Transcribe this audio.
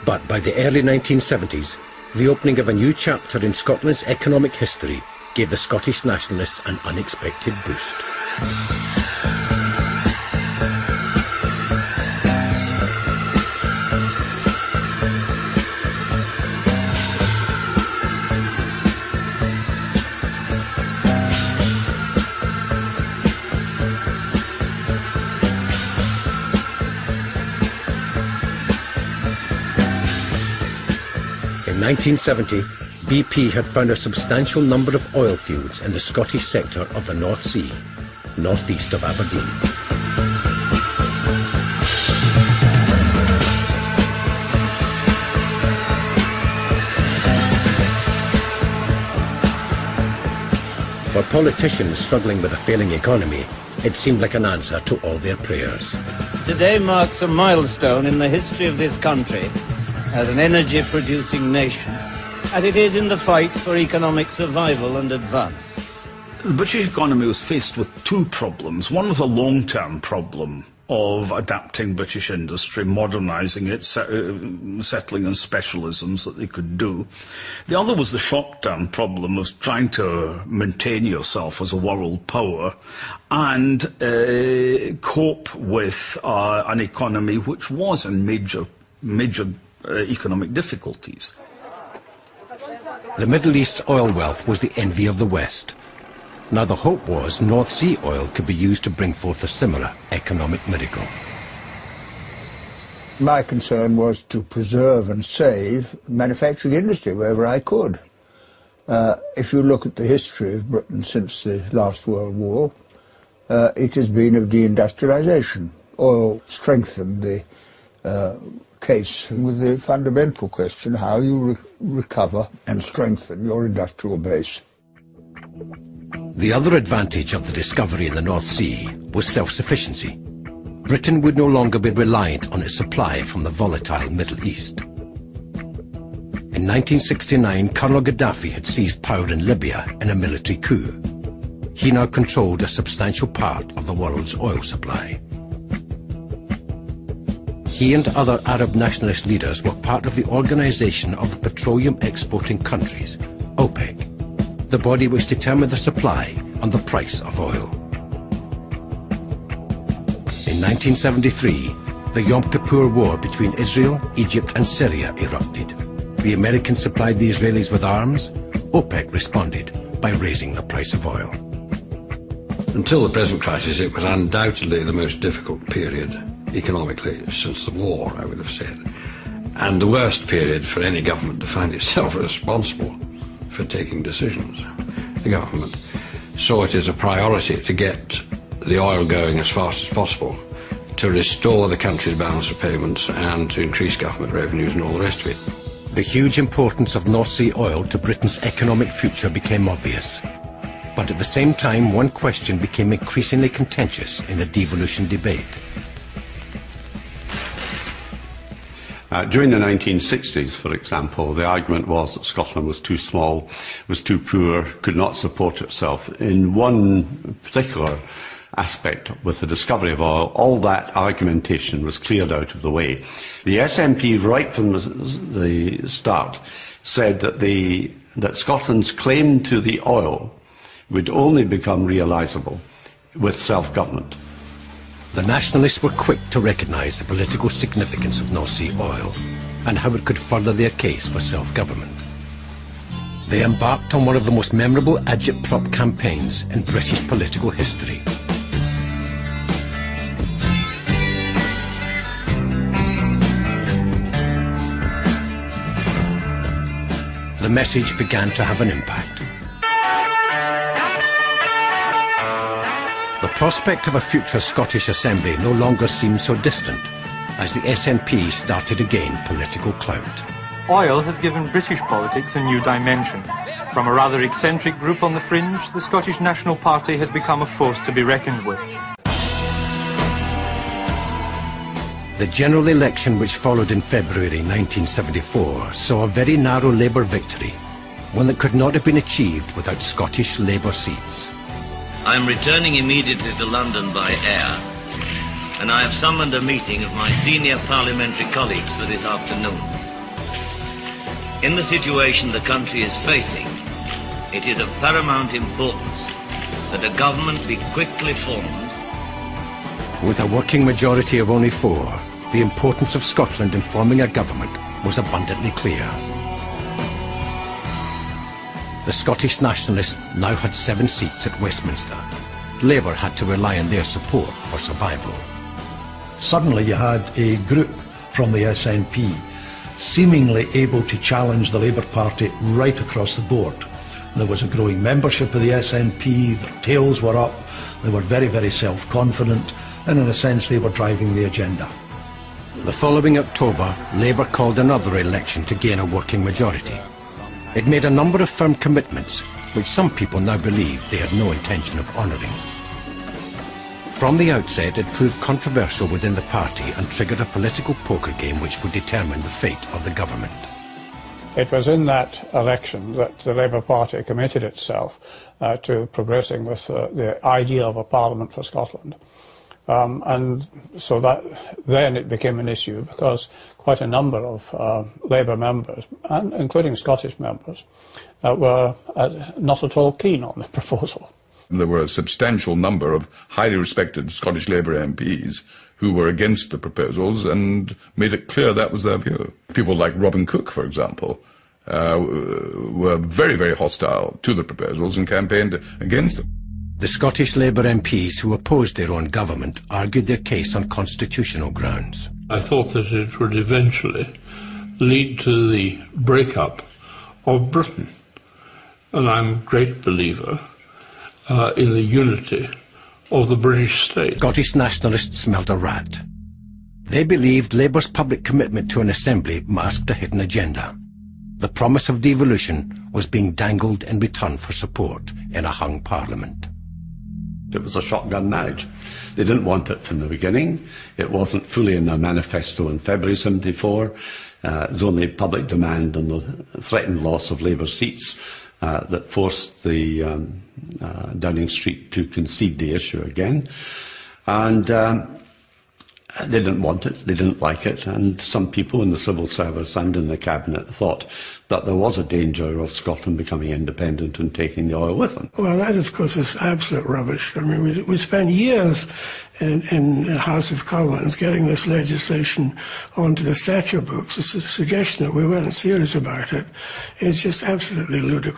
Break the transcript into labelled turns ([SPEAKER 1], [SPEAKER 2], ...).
[SPEAKER 1] But by the early 1970s, the opening of a new chapter in Scotland's economic history gave the Scottish nationalists an unexpected boost. In 1970, BP had found a substantial number of oil fields in the Scottish sector of the North Sea, northeast of Aberdeen. For politicians struggling with a failing economy, it seemed like an answer to all their prayers.
[SPEAKER 2] Today marks a milestone in the history of this country as an energy-producing nation, as it is in the fight for economic survival and advance.
[SPEAKER 3] The British economy was faced with two problems. One was a long-term problem of adapting British industry, modernising it, settling on specialisms that they could do. The other was the short-term problem of trying to maintain yourself as a world power and cope with an economy which was in major economic difficulties.
[SPEAKER 1] The Middle East's oil wealth was the envy of the West. Now the hope was North Sea oil could be used to bring forth a similar economic miracle.
[SPEAKER 4] My concern was to preserve and save manufacturing industry wherever I could. If you look at the history of Britain since the last World War, it has been of deindustrialisation. Oil strengthened the case with the fundamental question how you recover and strengthen your industrial base.
[SPEAKER 1] The other advantage of the discovery in the North Sea was self-sufficiency. Britain would no longer be reliant on its supply from the volatile Middle East. In 1969, Colonel Gaddafi had seized power in Libya in a military coup. He now controlled a substantial part of the world's oil supply. He and other Arab nationalist leaders were part of the Organization of the Petroleum Exporting Countries, OPEC, the body which determined the supply and the price of oil. In 1973, the Yom Kippur War between Israel, Egypt and Syria erupted. The Americans supplied the Israelis with arms. OPEC responded by raising the price of oil.
[SPEAKER 5] Until the present crisis, it was undoubtedly the most difficult period economically since the war, I would have said, and the worst period for any government to find itself responsible for taking decisions. The government saw it as a priority to get the oil going as fast as possible, to restore the country's balance of payments and to increase government revenues and all the rest of it.
[SPEAKER 1] The huge importance of North Sea oil to Britain's economic future became obvious. But at the same time, one question became increasingly contentious in the devolution debate.
[SPEAKER 6] During the 1960s, for example, the argument was that Scotland was too small, was too poor, could not support itself. In one particular aspect, with the discovery of oil, all that argumentation was cleared out of the way. The SNP, right from the start, said that Scotland's claim to the oil would only become realisable with self-government.
[SPEAKER 1] The nationalists were quick to recognise the political significance of North Sea oil and how it could further their case for self-government. They embarked on one of the most memorable agitprop campaigns in British political history. The message began to have an impact. The prospect of a future Scottish Assembly no longer seemed so distant, as the SNP started to gain political clout.
[SPEAKER 7] Oil has given British politics a new dimension. From a rather eccentric group on the fringe, the Scottish National Party has become a force to be reckoned with.
[SPEAKER 1] The general election which followed in February 1974 saw a very narrow Labour victory, one that could not have been achieved without Scottish Labour seats.
[SPEAKER 8] I'm returning immediately to London by air.
[SPEAKER 2] and I have summoned a meeting of my senior parliamentary colleagues for this afternoon. In the situation the country is facing, it is of paramount importance that a government be quickly formed.
[SPEAKER 1] With a working majority of only 4, the importance of Scotland in forming a government was abundantly clear. The Scottish Nationalists now had 7 seats at Westminster. Labour had to rely on their support for survival.
[SPEAKER 8] Suddenly you had a group from the SNP seemingly able to challenge the Labour Party right across the board. There was a growing membership of the SNP, their tails were up, they were very, very self-confident, and in a sense they were driving the agenda.
[SPEAKER 1] The following October, Labour called another election to gain a working majority. It made a number of firm commitments, which some people now believe they had no intention of honouring. From the outset, it proved controversial within the party and triggered a political poker game which would determine the fate of the government.
[SPEAKER 9] It was in that election that the Labour Party committed itself to progressing with the idea of a parliament for Scotland. And so that then it became an issue because quite a number of Labour members, and including Scottish members, were not at all keen on the proposal.
[SPEAKER 10] There were a substantial number of highly respected Scottish Labour MPs who were against the proposals and made it clear that was their view. People like Robin Cook, for example, were very, very hostile to the proposals and campaigned against them.
[SPEAKER 1] The Scottish Labour MPs who opposed their own government argued their case on constitutional grounds.
[SPEAKER 11] I thought that it would eventually lead to the breakup of Britain. And I'm a great believer in the unity of the British state.
[SPEAKER 1] Scottish nationalists smelt a rat. They believed Labour's public commitment to an assembly masked a hidden agenda. The promise of devolution was being dangled in return for support in a hung parliament.
[SPEAKER 6] It was a shotgun marriage. They didn't want it from the beginning. It wasn't fully in their manifesto in February '74. It was only public demand and the threatened loss of Labour seats that forced the Downing Street to concede the issue again. And they didn't want it, they didn't like it, and some people in the civil service and in the cabinet thought that there was a danger of Scotland becoming independent and taking the oil with them.
[SPEAKER 12] Well, that, of course, is absolute rubbish. I mean, we spent years in the House of Commons getting this legislation onto the statute books. The suggestion that we weren't serious about it is just absolutely ludicrous.